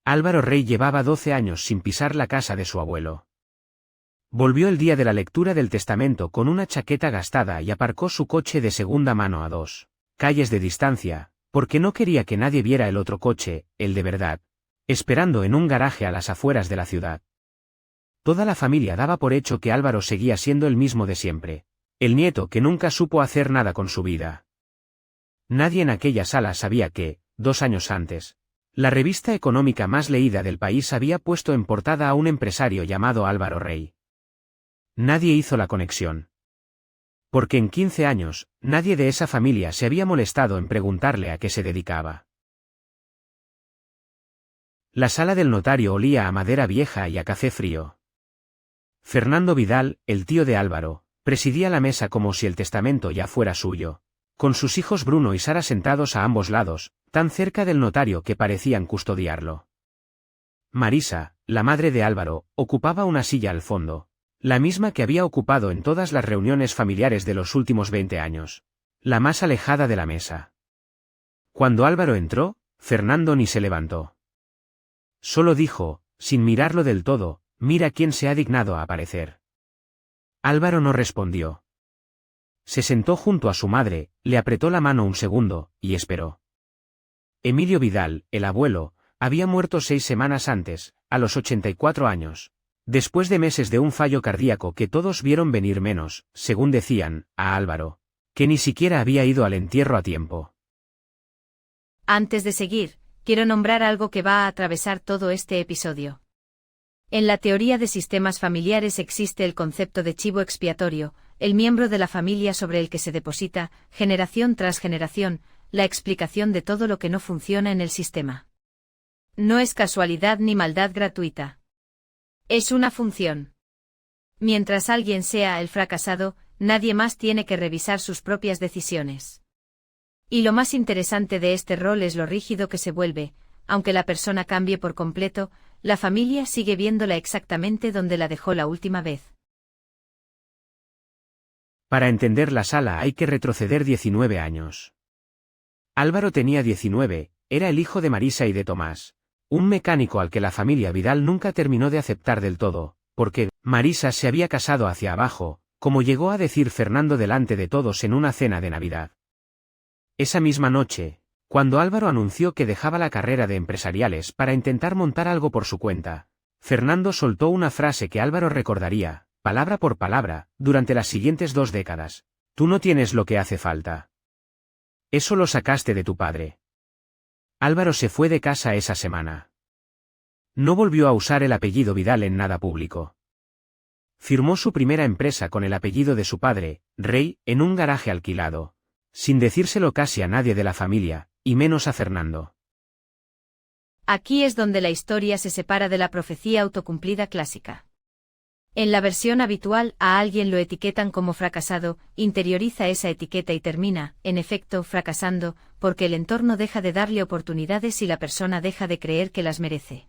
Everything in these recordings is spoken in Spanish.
Álvaro Rey llevaba 12 años sin pisar la casa de su abuelo. Volvió el día de la lectura del testamento con una chaqueta gastada y aparcó su coche de segunda mano a 2 calles de distancia, porque no quería que nadie viera el otro coche, el de verdad, esperando en un garaje a las afueras de la ciudad. Toda la familia daba por hecho que Álvaro seguía siendo el mismo de siempre, el nieto que nunca supo hacer nada con su vida. Nadie en aquella sala sabía que, 2 años antes, la revista económica más leída del país había puesto en portada a un empresario llamado Álvaro Rey. Nadie hizo la conexión. Porque en 15 años, nadie de esa familia se había molestado en preguntarle a qué se dedicaba. La sala del notario olía a madera vieja y a café frío. Fernando Vidal, el tío de Álvaro, presidía la mesa como si el testamento ya fuera suyo, con sus hijos Bruno y Sara sentados a ambos lados, tan cerca del notario que parecían custodiarlo. Marisa, la madre de Álvaro, ocupaba una silla al fondo, la misma que había ocupado en todas las reuniones familiares de los últimos 20 años, la más alejada de la mesa. Cuando Álvaro entró, Fernando ni se levantó. Solo dijo, sin mirarlo del todo, «Mira quién se ha dignado a aparecer». Álvaro no respondió. Se sentó junto a su madre, le apretó la mano un segundo, y esperó. Emilio Vidal, el abuelo, había muerto 6 semanas antes, a los 84 años, después de meses de un fallo cardíaco que todos vieron venir menos, según decían, a Álvaro, que ni siquiera había ido al entierro a tiempo. Antes de seguir, quiero nombrar algo que va a atravesar todo este episodio. En la teoría de sistemas familiares existe el concepto de chivo expiatorio, el miembro de la familia sobre el que se deposita, generación tras generación, la explicación de todo lo que no funciona en el sistema. No es casualidad ni maldad gratuita. Es una función. Mientras alguien sea el fracasado, nadie más tiene que revisar sus propias decisiones. Y lo más interesante de este rol es lo rígido que se vuelve, aunque la persona cambie por completo, la familia sigue viéndola exactamente donde la dejó la última vez. Para entender la sala hay que retroceder 19 años. Álvaro tenía 19, era el hijo de Marisa y de Tomás, un mecánico al que la familia Vidal nunca terminó de aceptar del todo, porque Marisa se había casado hacia abajo, como llegó a decir Fernando delante de todos en una cena de Navidad. Esa misma noche, cuando Álvaro anunció que dejaba la carrera de empresariales para intentar montar algo por su cuenta, Fernando soltó una frase que Álvaro recordaría, palabra por palabra, durante las siguientes 2 décadas. «Tú no tienes lo que hace falta. Eso lo sacaste de tu padre». Álvaro se fue de casa esa semana. No volvió a usar el apellido Vidal en nada público. Firmó su primera empresa con el apellido de su padre, Rey, en un garaje alquilado, sin decírselo casi a nadie de la familia, y menos a Fernando. Aquí es donde la historia se separa de la profecía autocumplida clásica. En la versión habitual, a alguien lo etiquetan como fracasado, interioriza esa etiqueta y termina, en efecto, fracasando, porque el entorno deja de darle oportunidades y la persona deja de creer que las merece.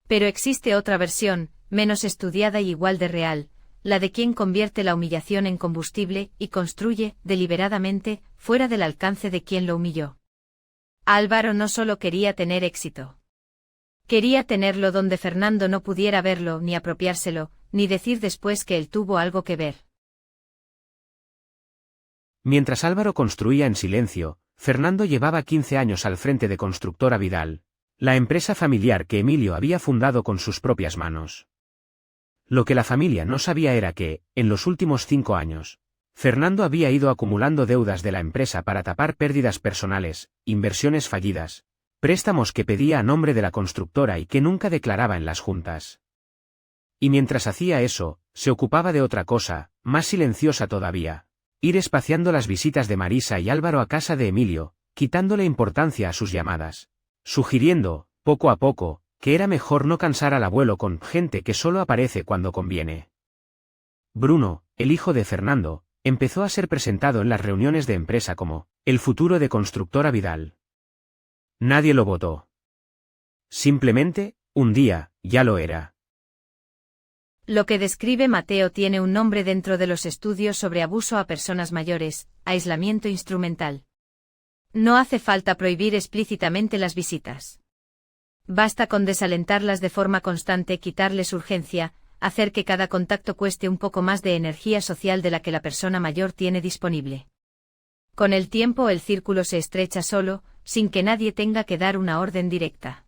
Pero existe otra versión, menos estudiada y igual de real, la de quien convierte la humillación en combustible y construye, deliberadamente, fuera del alcance de quien lo humilló. Álvaro no solo quería tener éxito. Quería tenerlo donde Fernando no pudiera verlo ni apropiárselo, ni decir después que él tuvo algo que ver. Mientras Álvaro construía en silencio, Fernando llevaba 15 años al frente de Constructora Vidal, la empresa familiar que Emilio había fundado con sus propias manos. Lo que la familia no sabía era que, en los últimos 5 años, Fernando había ido acumulando deudas de la empresa para tapar pérdidas personales, inversiones fallidas, préstamos que pedía a nombre de la constructora y que nunca declaraba en las juntas. Y mientras hacía eso, se ocupaba de otra cosa, más silenciosa todavía, ir espaciando las visitas de Marisa y Álvaro a casa de Emilio, quitándole importancia a sus llamadas, sugiriendo, poco a poco, que era mejor no cansar al abuelo con gente que solo aparece cuando conviene. Bruno, el hijo de Fernando, empezó a ser presentado en las reuniones de empresa como el futuro de Constructora Vidal. Nadie lo votó. Simplemente, un día, ya lo era. Lo que describe Mateo tiene un nombre dentro de los estudios sobre abuso a personas mayores, aislamiento instrumental. No hace falta prohibir explícitamente las visitas. Basta con desalentarlas de forma constante, quitarles urgencia, hacer que cada contacto cueste un poco más de energía social de la que la persona mayor tiene disponible. Con el tiempo el círculo se estrecha solo, sin que nadie tenga que dar una orden directa.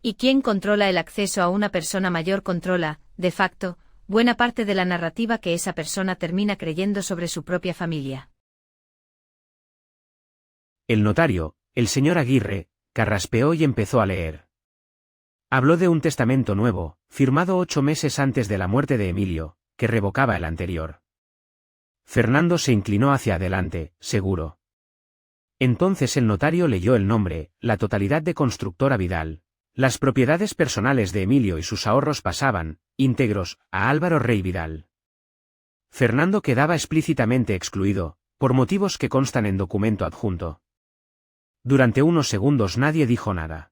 Y quien controla el acceso a una persona mayor controla, de facto, buena parte de la narrativa que esa persona termina creyendo sobre su propia familia. El notario, el señor Aguirre, carraspeó y empezó a leer. Habló de un testamento nuevo, firmado 8 meses antes de la muerte de Emilio, que revocaba el anterior. Fernando se inclinó hacia adelante, seguro. Entonces el notario leyó el nombre, la totalidad de Constructora Vidal. Las propiedades personales de Emilio y sus ahorros pasaban, íntegros, a Álvaro Rey Vidal. Fernando quedaba explícitamente excluido, por motivos que constan en documento adjunto. Durante unos segundos nadie dijo nada.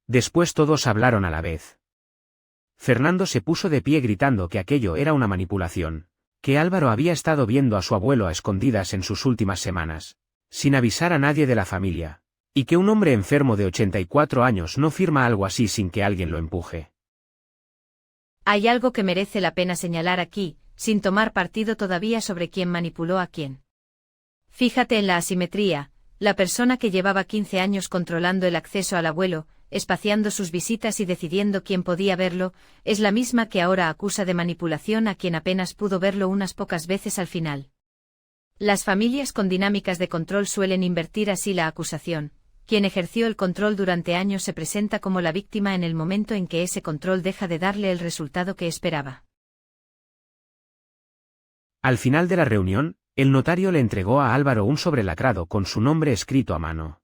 Después todos hablaron a la vez. Fernando se puso de pie gritando que aquello era una manipulación, que Álvaro había estado viendo a su abuelo a escondidas en sus últimas semanas, sin avisar a nadie de la familia. Y que un hombre enfermo de 84 años no firma algo así sin que alguien lo empuje. Hay algo que merece la pena señalar aquí, sin tomar partido todavía sobre quién manipuló a quién. Fíjate en la asimetría, la persona que llevaba 15 años controlando el acceso al abuelo, espaciando sus visitas y decidiendo quién podía verlo, es la misma que ahora acusa de manipulación a quien apenas pudo verlo unas pocas veces al final. Las familias con dinámicas de control suelen invertir así la acusación. Quien ejerció el control durante años se presenta como la víctima en el momento en que ese control deja de darle el resultado que esperaba. Al final de la reunión, el notario le entregó a Álvaro un sobre lacrado con su nombre escrito a mano.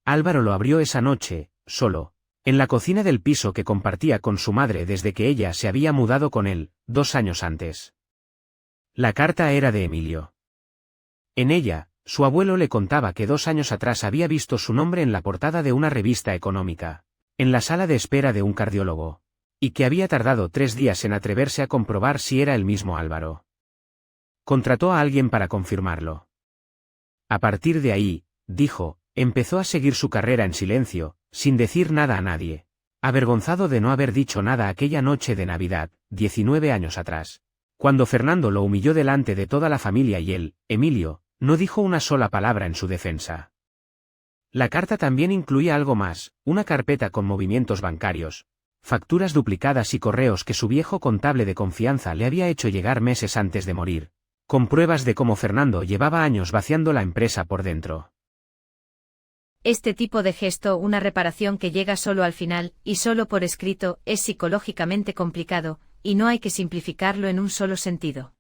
Álvaro lo abrió esa noche, solo, en la cocina del piso que compartía con su madre desde que ella se había mudado con él, 2 años antes. La carta era de Emilio. En ella, su abuelo le contaba que 2 años atrás había visto su nombre en la portada de una revista económica, en la sala de espera de un cardiólogo, y que había tardado 3 días en atreverse a comprobar si era el mismo Álvaro. Contrató a alguien para confirmarlo. A partir de ahí, dijo, empezó a seguir su carrera en silencio, sin decir nada a nadie, avergonzado de no haber dicho nada aquella noche de Navidad, 19 años atrás, cuando Fernando lo humilló delante de toda la familia y él, Emilio, no dijo una sola palabra en su defensa. La carta también incluía algo más, una carpeta con movimientos bancarios, facturas duplicadas y correos que su viejo contable de confianza le había hecho llegar meses antes de morir, con pruebas de cómo Fernando llevaba años vaciando la empresa por dentro. Este tipo de gesto, una reparación que llega solo al final, y solo por escrito, es psicológicamente complicado, y no hay que simplificarlo en un solo sentido.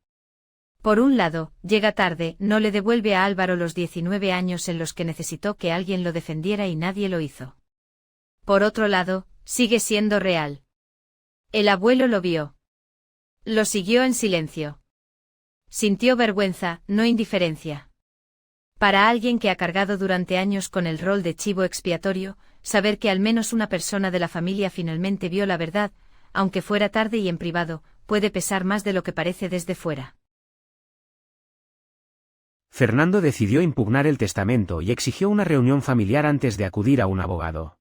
Por un lado, llega tarde, no le devuelve a Álvaro los 19 años en los que necesitó que alguien lo defendiera y nadie lo hizo. Por otro lado, sigue siendo real. El abuelo lo vio. Lo siguió en silencio. Sintió vergüenza, no indiferencia. Para alguien que ha cargado durante años con el rol de chivo expiatorio, saber que al menos una persona de la familia finalmente vio la verdad, aunque fuera tarde y en privado, puede pesar más de lo que parece desde fuera. Fernando decidió impugnar el testamento y exigió una reunión familiar antes de acudir a un abogado.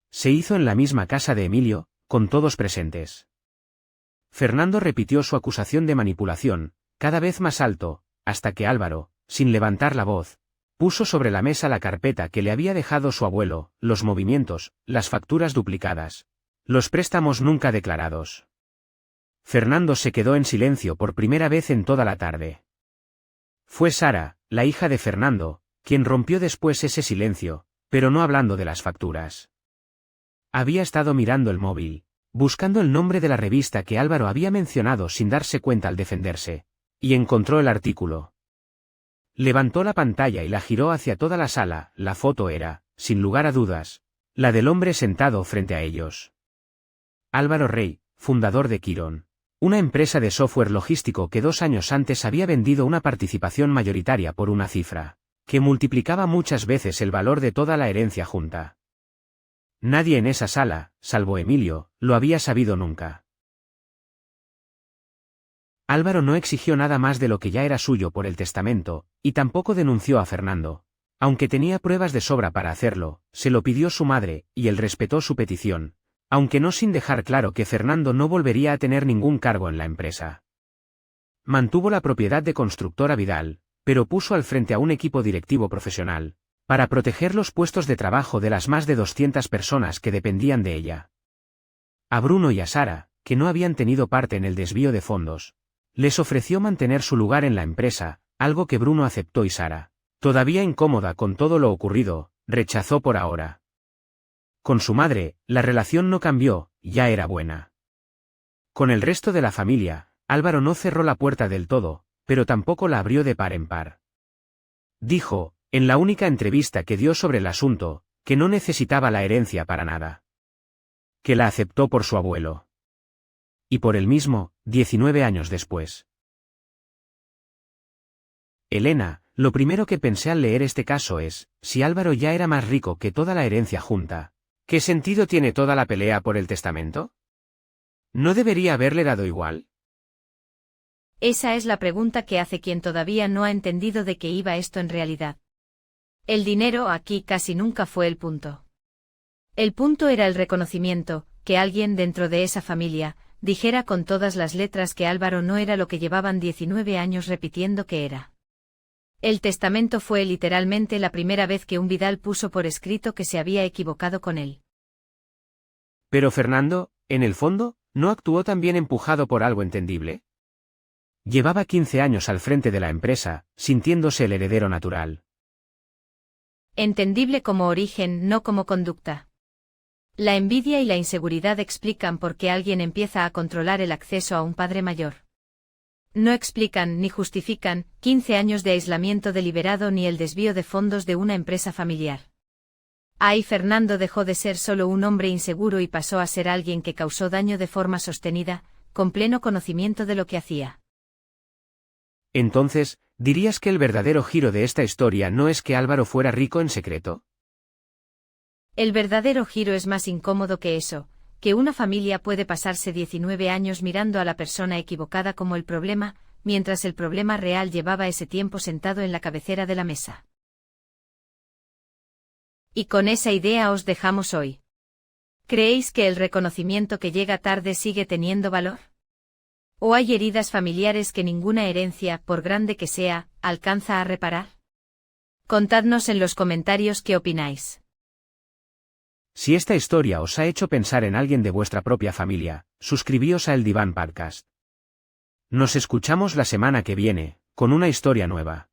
Se hizo en la misma casa de Emilio, con todos presentes. Fernando repitió su acusación de manipulación, cada vez más alto, hasta que Álvaro, sin levantar la voz, puso sobre la mesa la carpeta que le había dejado su abuelo, los movimientos, las facturas duplicadas, los préstamos nunca declarados. Fernando se quedó en silencio por primera vez en toda la tarde. Fue Sara, la hija de Fernando, quien rompió después ese silencio, pero no hablando de las facturas. Había estado mirando el móvil, buscando el nombre de la revista que Álvaro había mencionado sin darse cuenta al defenderse, y encontró el artículo. Levantó la pantalla y la giró hacia toda la sala. La foto era, sin lugar a dudas, la del hombre sentado frente a ellos. Álvaro Rey, fundador de Quirón, una empresa de software logístico que 2 años antes había vendido una participación mayoritaria por una cifra que multiplicaba muchas veces el valor de toda la herencia junta. Nadie en esa sala, salvo Emilio, lo había sabido nunca. Álvaro no exigió nada más de lo que ya era suyo por el testamento, y tampoco denunció a Fernando, Aunque tenía pruebas de sobra para hacerlo, se lo pidió su madre, y él respetó su petición, aunque no sin dejar claro que Fernando no volvería a tener ningún cargo en la empresa. Mantuvo la propiedad de Constructora Vidal, pero puso al frente a un equipo directivo profesional, para proteger los puestos de trabajo de las más de 200 personas que dependían de ella. A Bruno y a Sara, que no habían tenido parte en el desvío de fondos, les ofreció mantener su lugar en la empresa, algo que Bruno aceptó y Sara, todavía incómoda con todo lo ocurrido, rechazó por ahora. Con su madre, la relación no cambió, ya era buena. Con el resto de la familia, Álvaro no cerró la puerta del todo, pero tampoco la abrió de par en par. Dijo, en la única entrevista que dio sobre el asunto, que no necesitaba la herencia para nada. Que la aceptó por su abuelo. Y por él mismo, 19 años después. Elena, lo primero que pensé al leer este caso es, si Álvaro ya era más rico que toda la herencia junta, ¿qué sentido tiene toda la pelea por el testamento? ¿No debería haberle dado igual? Esa es la pregunta que hace quien todavía no ha entendido de qué iba esto en realidad. El dinero aquí casi nunca fue el punto. El punto era el reconocimiento, que alguien dentro de esa familia, dijera con todas las letras que Álvaro no era lo que llevaban 19 años repitiendo que era. El testamento fue literalmente la primera vez que un Vidal puso por escrito que se había equivocado con él. Pero Fernando, en el fondo, ¿no actuó también empujado por algo entendible? Llevaba 15 años al frente de la empresa, sintiéndose el heredero natural. Entendible como origen, no como conducta. La envidia y la inseguridad explican por qué alguien empieza a controlar el acceso a un padre mayor. No explican ni justifican 15 años de aislamiento deliberado ni el desvío de fondos de una empresa familiar. Ahí Fernando dejó de ser solo un hombre inseguro y pasó a ser alguien que causó daño de forma sostenida, con pleno conocimiento de lo que hacía. Entonces, ¿dirías que el verdadero giro de esta historia no es que Álvaro fuera rico en secreto? El verdadero giro es más incómodo que eso, que una familia puede pasarse 19 años mirando a la persona equivocada como el problema, mientras el problema real llevaba ese tiempo sentado en la cabecera de la mesa. Y con esa idea os dejamos hoy. ¿Creéis que el reconocimiento que llega tarde sigue teniendo valor? ¿O hay heridas familiares que ninguna herencia, por grande que sea, alcanza a reparar? Contadnos en los comentarios qué opináis. Si esta historia os ha hecho pensar en alguien de vuestra propia familia, suscribíos a El Diván Podcast. Nos escuchamos la semana que viene, con una historia nueva.